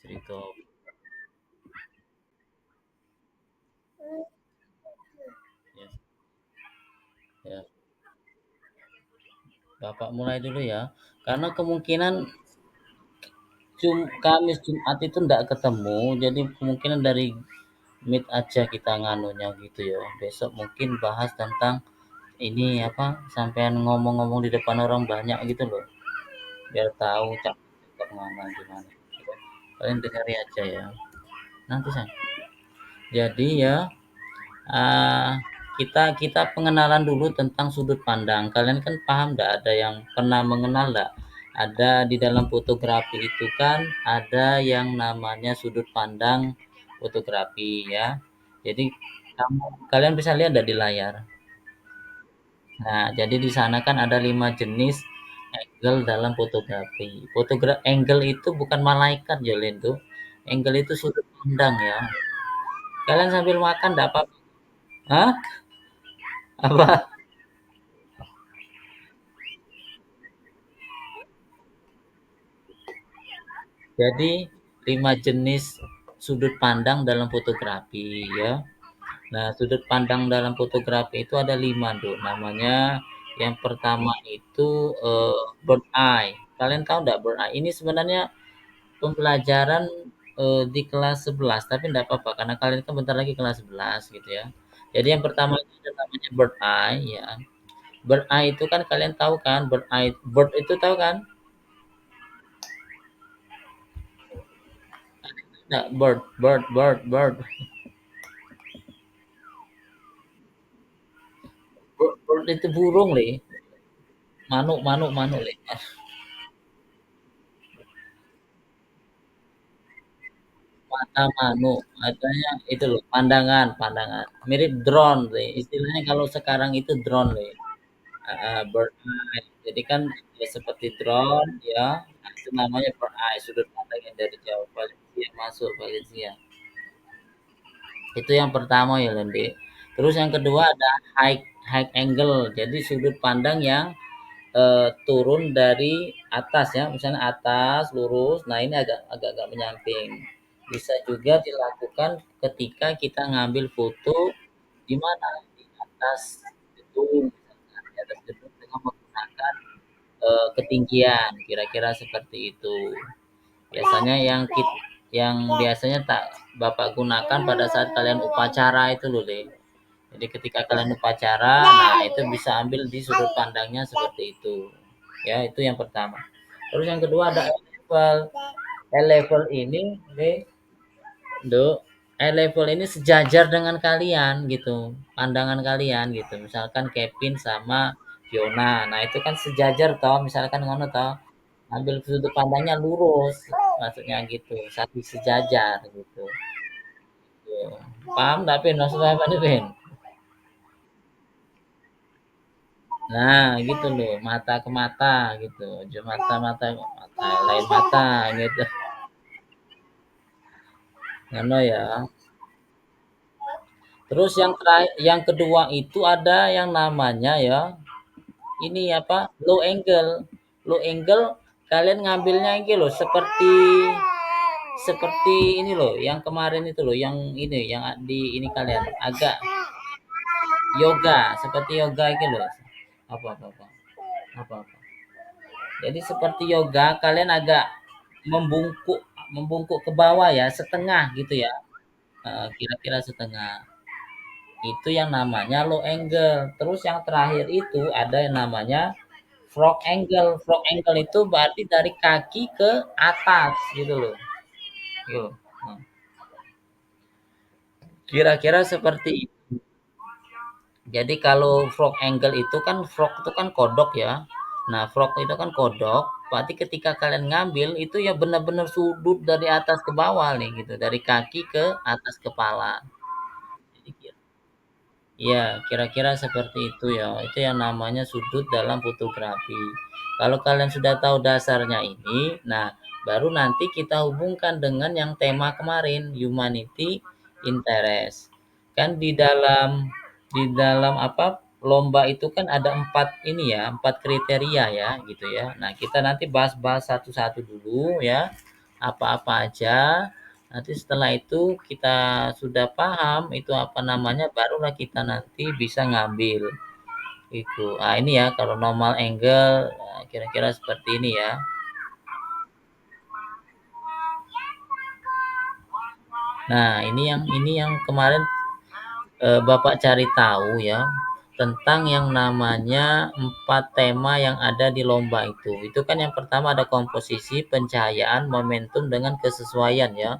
cerita. Ya, ya. Bapak mulai dulu ya. Karena kemungkinan Kamis Jumat itu ndak ketemu, jadi kemungkinan dari meet aja kita nganunya gitu ya. Besok mungkin bahas tentang ini apa sampean ngomong-ngomong di depan orang banyak gitu loh. Biar tahu cakap mana gimana. Kalian dengar aja ya. Nanti saya. Jadi ya ah, kita kita pengenalan dulu tentang sudut pandang. Kalian kan paham nggak? Ada yang pernah mengenal nggak? Ada di dalam fotografi itu kan ada yang namanya sudut pandang fotografi ya. Jadi kalian bisa lihat ada di layar. Nah, jadi di sana kan ada 5 jenis angle dalam fotografi. Angle itu bukan malaikat Jolin tuh. Angle itu sudut pandang ya. Kalian sambil makan enggak apa-apa. Hah? Apa? Jadi 5 jenis sudut pandang dalam fotografi ya. Nah, sudut pandang dalam fotografi itu ada 5 tuh. Namanya yang pertama itu bird eye. Kalian tahu enggak bird eye? Ini sebenarnya pembelajaran di kelas 11, tapi enggak apa-apa karena kalian kan bentar lagi kelas 11 gitu ya. Jadi yang pertama itu ada namanya bird eye ya. Bird eye itu kan kalian tahu kan, bird itu tahu kan? Nah, bird. Bird itu burung, Le. Manuk, Le. Mata manuk, adanya itu loh, pandangan. Mirip drone, Le. Istilahnya kalau sekarang itu drone, Le. Bird eye. Jadi kan ya seperti drone ya. Nah, itu namanya bird eye, sudut pandang yang dari jauh. Valencia masuk Valencia. Itu yang pertama ya, Lendi. Terus yang kedua ada high high angle. Jadi sudut pandang yang turun dari atas ya, misalnya atas lurus. Nah, ini agak-agak menyamping. Bisa juga dilakukan ketika kita ngambil foto di mana di atas gedung, misalkan di atas gedung dengan menggunakan ketinggian, kira-kira seperti itu. Biasanya yang biasanya tak Bapak gunakan pada saat kalian upacara itu loh, Le. Jadi ketika kalian upacara, nah itu bisa ambil di sudut pandangnya seperti itu. Ya, itu yang pertama. Terus yang kedua ada level. Level ini, Le, Do, level ini sejajar dengan kalian gitu. Pandangan kalian gitu. Misalkan Kevin sama Fiona. Nah, itu kan sejajar toh, misalkan ngono toh. Ambil sudut pandangnya lurus, maksudnya gitu. Satu sejajar gitu. Tuh. Paham nggak, Pin? Maksudnya apa nih, Pin? Nah, gitu loh, mata ke mata gitu. Mata ke mata, lain mata gitu. Ngono ya. Terus yang kedua itu ada yang namanya ya, ini apa? Low angle. Low angle kalian ngambilnya ini loh seperti seperti ini loh, yang kemarin itu loh, yang ini yang di ini kalian agak yoga, seperti yoga gitu loh. Apa. Apa apa. Jadi seperti yoga kalian agak membungkuk membungkuk ke bawah ya, setengah gitu ya. Kira-kira setengah. Itu yang namanya low angle. Terus yang terakhir itu ada yang namanya frog angle. Frog angle itu berarti dari kaki ke atas gitu loh. Gitu. Nah, kira-kira seperti itu. Jadi kalau frog angle itu kan frog itu kan kodok ya. Nah, frog itu kan kodok. Berarti ketika kalian ngambil itu ya benar-benar sudut dari atas ke bawah nih gitu, dari kaki ke atas kepala. Jadi iya, kira-kira seperti itu ya. Itu yang namanya sudut dalam fotografi. Kalau kalian sudah tahu dasarnya ini, nah baru nanti kita hubungkan dengan yang tema kemarin, humanity interest. Kan di dalam apa? lomba itu kan ada 4 ini ya, 4 kriteria ya, gitu ya. Nah, kita nanti bahas-bahas satu-satu dulu ya, apa-apa aja. Nanti setelah itu kita sudah paham itu apa namanya, barulah kita nanti bisa ngambil itu. Ah, ini ya kalau normal angle, kira-kira seperti ini ya. Nah, ini yang kemarin Bapak cari tahu ya tentang yang namanya 4 tema yang ada di lomba itu. Itu kan yang pertama ada komposisi, pencahayaan, momentum dengan kesesuaian ya.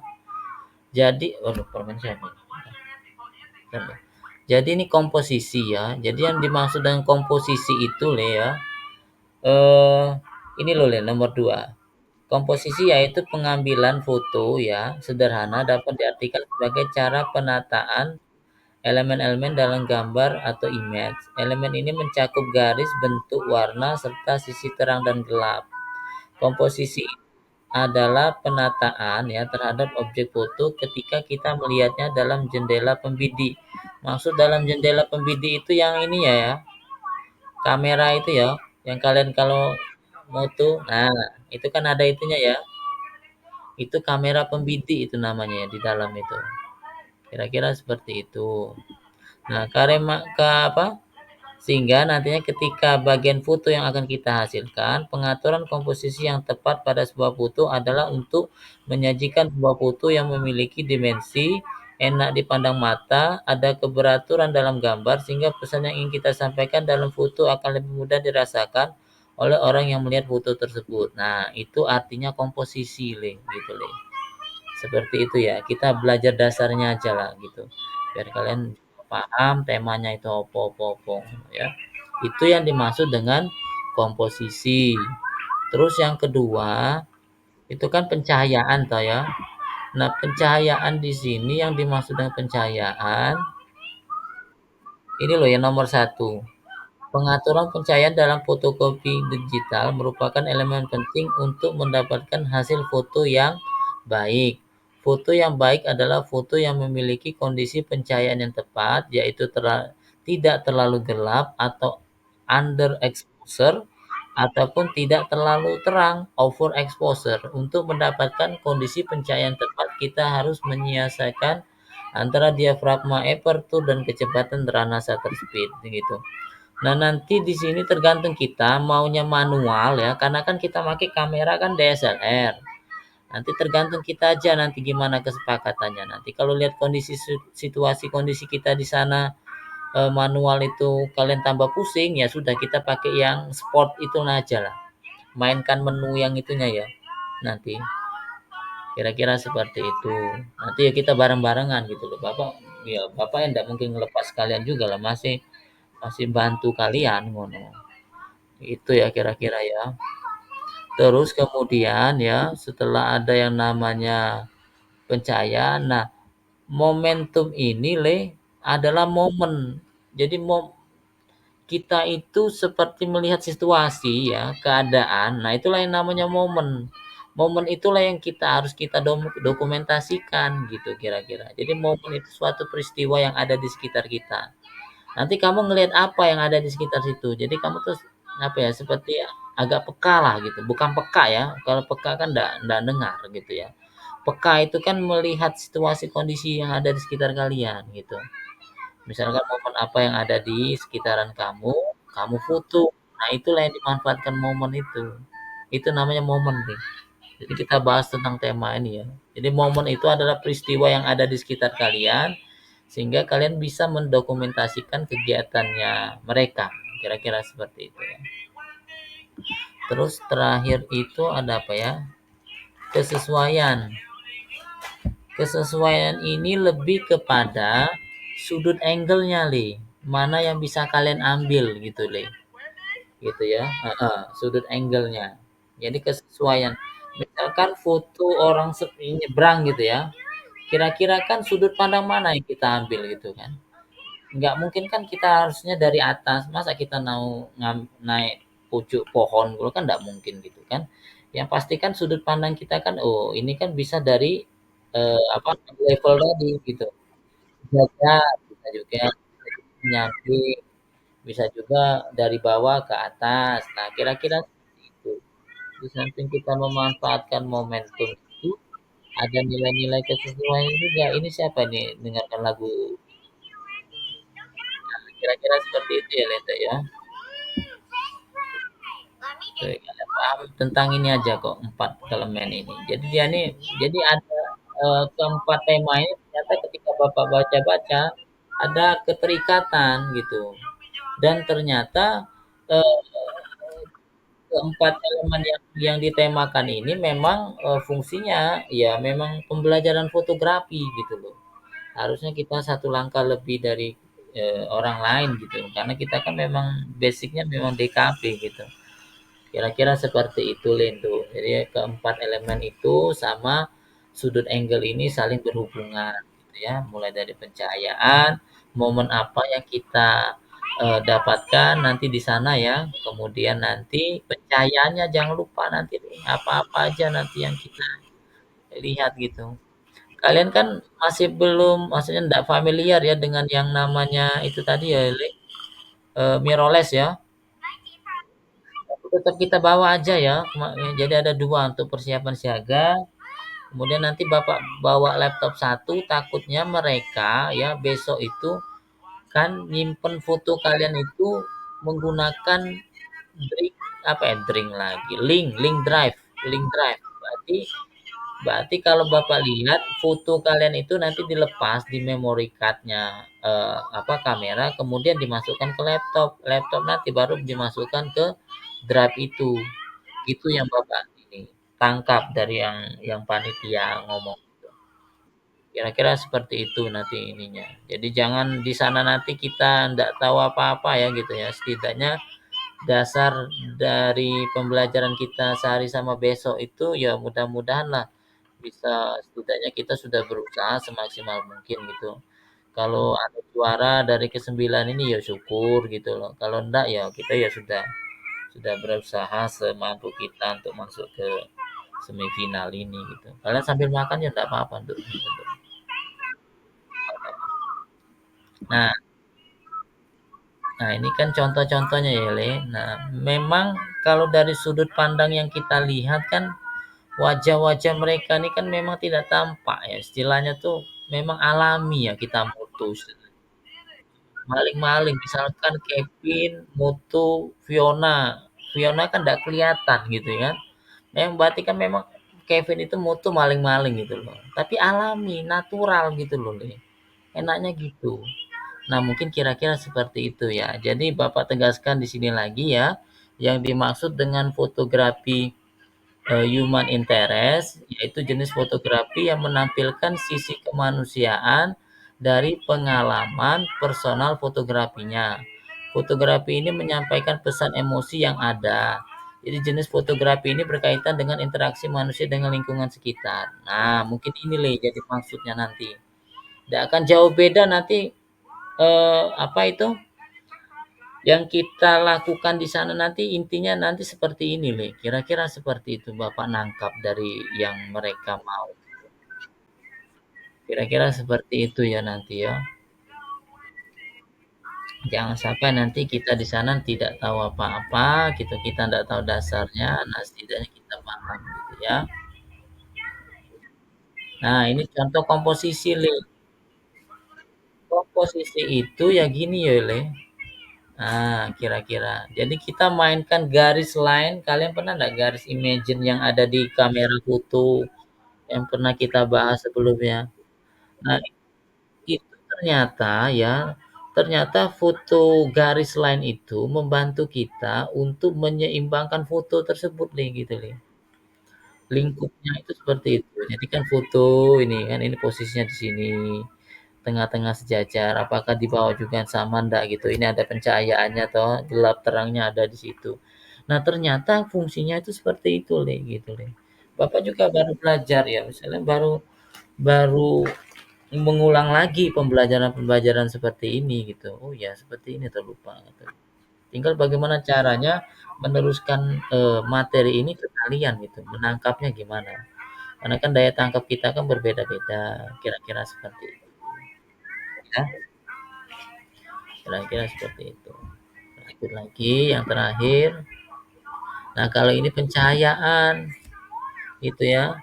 Jadi, waduh, permen siapa? Jadi ini komposisi ya. Jadi yang dimaksud dengan komposisi itu Le ya. Eh ini loh Le nomor 2. Komposisi yaitu pengambilan foto ya sederhana dapat diartikan sebagai cara penataan elemen-elemen dalam gambar atau image. Elemen ini mencakup garis, bentuk, warna, serta sisi terang dan gelap. Komposisi adalah penataan ya terhadap objek foto ketika kita melihatnya dalam jendela pembidik. Maksud dalam jendela pembidik itu yang ini ya, kamera itu ya, yang kalian kalau moto, nah itu kan ada itunya ya, itu kamera pembidik itu namanya ya di dalam itu. Kira-kira seperti itu. Nah, apa? Sehingga nantinya ketika bagian foto yang akan kita hasilkan, pengaturan komposisi yang tepat pada sebuah foto adalah untuk menyajikan sebuah foto yang memiliki dimensi, enak dipandang mata, ada keberaturan dalam gambar, sehingga pesan yang ingin kita sampaikan dalam foto akan lebih mudah dirasakan oleh orang yang melihat foto tersebut. Nah, itu artinya komposisi, Link, gitu, Link. Seperti itu ya, kita belajar dasarnya aja lah gitu. Biar kalian paham temanya itu opo-opo ya. Itu yang dimaksud dengan komposisi. Terus yang kedua, itu kan pencahayaan toh ya. Nah, pencahayaan di sini yang dimaksud dengan pencahayaan ini loh yang nomor 1. Pengaturan pencahayaan dalam fotokopi digital merupakan elemen penting untuk mendapatkan hasil foto yang baik. Foto yang baik adalah foto yang memiliki kondisi pencahayaan yang tepat, yaitu tidak terlalu gelap atau underexposure ataupun tidak terlalu terang overexposure. Untuk mendapatkan kondisi pencahayaan tepat, kita harus menyiasatkan antara diafragma aperture dan kecepatan rana shutter speed gitu. Nah, nanti di sini tergantung kita maunya manual ya, karena kan kita pakai kamera kan DSLR. Nanti tergantung kita aja nanti gimana kesepakatannya. Nanti kalau lihat kondisi situasi kondisi kita di sana manual itu kalian tambah pusing ya sudah kita pakai yang sport itu aja lah. Mainkan menu yang itunya ya. Nanti kira-kira seperti itu. Nanti ya kita bareng-barengan gitu loh. Bapak ya Bapak yang tidak mungkin ngelepas kalian juga lah masih masih bantu kalian ngono. Itu ya kira-kira ya. Terus kemudian ya setelah ada yang namanya pencahayaan, nah momentum ini Le adalah momen. Jadi kita itu seperti melihat situasi ya, keadaan. Nah, itulah yang namanya momen. Momen itulah yang kita dokumentasikan gitu kira-kira. Jadi momen itu suatu peristiwa yang ada di sekitar kita. Nanti kamu ngelihat apa yang ada di sekitar situ. Jadi kamu tuh apa ya seperti agak peka lah gitu. Bukan peka ya. Kalau peka kan enggak dengar gitu ya. Peka itu kan melihat situasi kondisi yang ada di sekitar kalian gitu. Misalkan momen apa yang ada di sekitaran kamu, kamu foto. Nah, itulah yang dimanfaatkan momen itu. Itu namanya momen nih. Jadi kita bahas tentang tema ini ya. Jadi momen itu adalah peristiwa yang ada di sekitar kalian sehingga kalian bisa mendokumentasikan kegiatannya mereka. Kira-kira seperti itu ya. Terus terakhir itu ada apa ya? Kesesuaian. Kesesuaian ini lebih kepada sudut angle-nya, Le. Mana yang bisa kalian ambil gitu, Le. Gitu ya. Sudut angle-nya. Jadi kesesuaian. Misalkan foto orang nyebrang gitu ya. Kira-kira kan sudut pandang mana yang kita ambil gitu kan. Nggak mungkin kan kita harusnya dari atas. Masa kita mau naik pucuk pohon gitu kan nggak mungkin gitu kan. Yang pasti kan sudut pandang kita kan oh ini kan bisa dari apa level tadi gitu. Jaga bisa juga nyamping bisa juga dari bawah ke atas. Nah, kira-kira seperti itu. Di samping kita memanfaatkan momentum itu, ada nilai-nilai kesesuaian juga. Ini siapa nih dengarkan lagu? Nah, kira-kira seperti itu ya, Leta ya. Oke, kalian paham tentang ini aja kok, 4 elemen ini. Jadi dia nih, jadi ada keempat tema ini ternyata ketika Bapak baca-baca ada keterikatan gitu. Dan ternyata eh, keempat elemen yang ditemakan ini memang fungsinya ya memang pembelajaran fotografi gitu loh. Harusnya kita satu langkah lebih dari orang lain gitu. Karena kita kan memang basicnya memang DKP gitu. Kira-kira seperti itu Lendo. Jadi keempat elemen itu sama sudut angle ini saling berhubungan gitu ya. Mulai dari pencahayaan, momen apa yang kita dapatkan nanti di sana ya. Kemudian nanti pencahayaannya jangan lupa nanti apa-apa aja nanti yang kita lihat gitu. Kalian kan masih belum, maksudnya enggak familiar ya dengan yang namanya itu tadi ya, mirrorless ya. Tetap kita bawa aja ya. Jadi ada dua untuk persiapan siaga. Kemudian nanti Bapak bawa laptop satu, takutnya mereka ya besok itu kan nyimpen foto kalian itu menggunakan drink apa ya drink lagi link drive berarti berarti kalau Bapak lihat foto kalian itu nanti dilepas di memory cardnya apa kamera kemudian dimasukkan ke laptop nanti baru dimasukkan ke drive itu. Itu yang Bapak ini tangkap dari yang panitia ngomong. Kira-kira seperti itu nanti ininya. Jadi jangan di sana nanti kita ndak tahu apa-apa ya gitu ya. Setidaknya dasar dari pembelajaran kita sehari sama besok itu ya mudah-mudahan lah bisa setidaknya kita sudah berusaha semaksimal mungkin gitu. Kalau ada juara dari kesembilan ini ya syukur gitu loh. Kalau enggak ya kita ya sudah berusaha semampu kita untuk masuk ke semifinal ini gitu. Kalian sambil makan ya enggak apa-apa untuk. Nah, nah ini kan contoh-contohnya ya, Le. Nah, memang kalau dari sudut pandang yang kita lihat kan wajah-wajah mereka ini kan memang tidak tampak ya. Istilahnya tuh memang alami ya kita mutus. Maling-maling misalkan Kevin, Mutu, Fiona. Fiona kan enggak kelihatan gitu ya. Memang berarti kan memang Kevin itu mutu maling-maling gitu loh. Tapi alami, natural gitu loh, Le. Enaknya gitu. Nah, mungkin kira-kira seperti itu ya. Jadi Bapak tegaskan di sini lagi ya, yang dimaksud dengan fotografi human interest yaitu jenis fotografi yang menampilkan sisi kemanusiaan dari pengalaman personal fotografinya. Fotografi ini menyampaikan pesan emosi yang ada. Jadi jenis fotografi ini berkaitan dengan interaksi manusia dengan lingkungan sekitar. Nah, mungkin ini jadi maksudnya nanti. Tidak akan jauh beda nanti apa itu yang kita lakukan di sana nanti intinya nanti seperti ini Le. Kira-kira seperti itu Bapak nangkap dari yang mereka mau. Kira-kira seperti itu ya nanti ya. Jangan sampai nanti kita di sana tidak tahu apa-apa, gitu kita tidak tahu dasarnya, nah setidaknya kita paham gitu ya. Nah ini contoh komposisi Le. Komposisi itu ya gini ya Le. Nah, kira-kira. Jadi kita mainkan garis line. Kalian pernah nggak garis imagine yang ada di kamera foto yang pernah kita bahas sebelumnya? Nah, itu ternyata ya, ternyata foto garis line itu membantu kita untuk menyeimbangkan foto tersebut nih gitu nih. Lingkupnya itu seperti itu. Jadi kan foto ini kan ini posisinya di sini. Tengah-tengah sejajar, apakah di bawah juga sama ndak gitu. Ini ada pencahayaannya toh, gelap terangnya ada di situ. Nah, ternyata fungsinya itu seperti itu, Le, gitu, Le. Bapak juga baru belajar ya, misalnya baru baru mengulang lagi pembelajaran-pembelajaran seperti ini gitu. Oh ya, seperti ini terlupa gitu. Tinggal bagaimana caranya meneruskan materi ini ke kalian gitu, menangkapnya gimana. Karena kan daya tangkap kita kan berbeda-beda, kira-kira seperti itu ya. Kira-kira seperti itu. ikut lagi yang terakhir. Nah, kalau ini pencahayaan itu ya.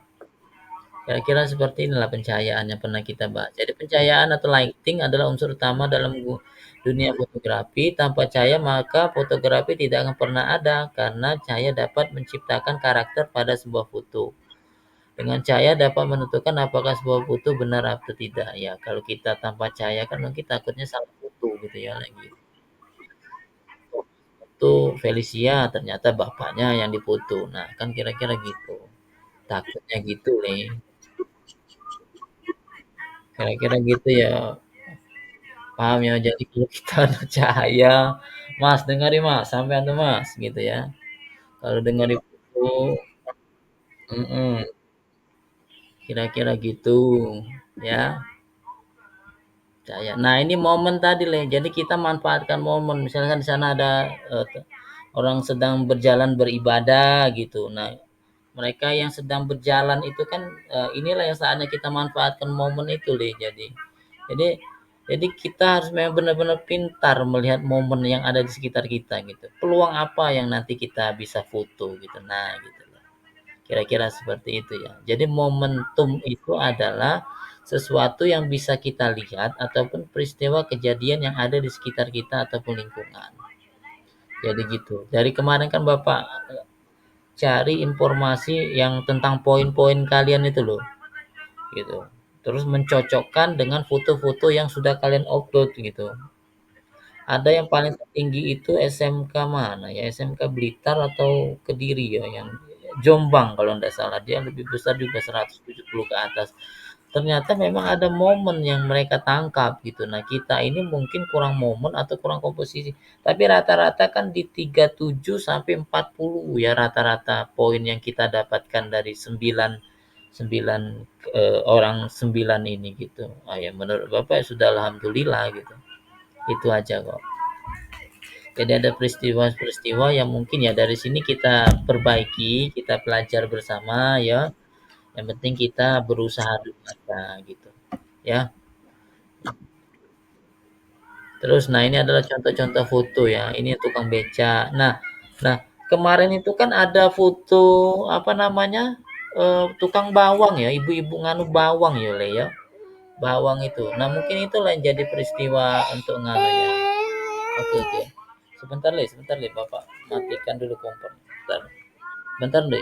Kira-kira seperti inilah pencahayaan yang pernah kita bahas. Jadi pencahayaan atau lighting adalah unsur utama dalam dunia fotografi. Tanpa cahaya maka fotografi tidak akan pernah ada karena cahaya dapat menciptakan karakter pada sebuah foto. Dengan cahaya dapat menentukan apakah sebuah foto benar atau tidak. Ya, kalau kita tanpa cahaya kan mungkin takutnya salah foto gitu ya lagi. Foto Felicia ternyata bapaknya yang dipoto. Nah, kan kira-kira gitu. Takutnya gitu nih. Kira-kira gitu ya. Paham ya? Jadi kalau kita ada cahaya, "Mas, dengerin Mas, sampean tuh Mas," gitu ya. Kalau dengerin itu mhm, kira-kira gitu, ya. Cahaya. Nah, ini momen tadi, Le. Jadi kita manfaatkan momen. Misalkan di sana ada orang sedang berjalan beribadah gitu. Nah, mereka yang sedang berjalan itu kan inilah yang saatnya kita manfaatkan momen itu, Le. Jadi jadi kita harus memang benar-benar pintar melihat momen yang ada di sekitar kita gitu. Peluang apa yang nanti kita bisa foto gitu. Nah, gitu. Kira-kira seperti itu ya. Jadi momentum itu adalah sesuatu yang bisa kita lihat ataupun peristiwa kejadian yang ada di sekitar kita ataupun lingkungan. Jadi gitu. Dari kemarin kan Bapak cari informasi yang tentang poin-poin kalian itu loh, gitu. Terus mencocokkan dengan foto-foto yang sudah kalian upload gitu. Ada yang paling tertinggi itu SMK mana ya? SMK Blitar atau Kediri ya yang Jombang kalau enggak salah. Dia lebih besar juga 170 ke atas. Ternyata memang ada momen yang mereka tangkap gitu. Nah, kita ini mungkin kurang momen atau kurang komposisi. Tapi rata-rata kan di 37 sampai 40 ya rata-rata poin yang kita dapatkan dari 9 9 orang 9 ini gitu. Ah ya menurut Bapak ya sudah alhamdulillah gitu. Itu aja kok. Jadi ada peristiwa-peristiwa yang mungkin ya dari sini kita perbaiki, kita pelajar bersama ya. Yang penting kita berusaha dulu aja gitu. Ya. Terus nah ini adalah contoh-contoh foto ya. Ini tukang beca. Nah, kemarin itu kan ada foto apa namanya? Tukang bawang ya, ibu-ibu nganu bawang ya, Le ya. Bawang itu. Nah, mungkin itulah yang jadi peristiwa untuk nganunya. Oke, oke. Sebentar, Le, Bapak matikan dulu kompor. Bentar. Bentar, Le.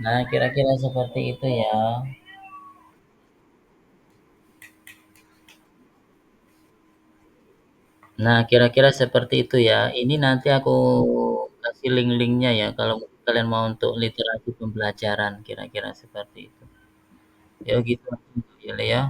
Nah, kira-kira seperti itu ya. Nah, kira-kira seperti itu ya. Ini nanti aku kasih link-linknya ya kalau kalian mau untuk literasi pembelajaran kira-kira seperti itu. Ya gitu ya, Le ya.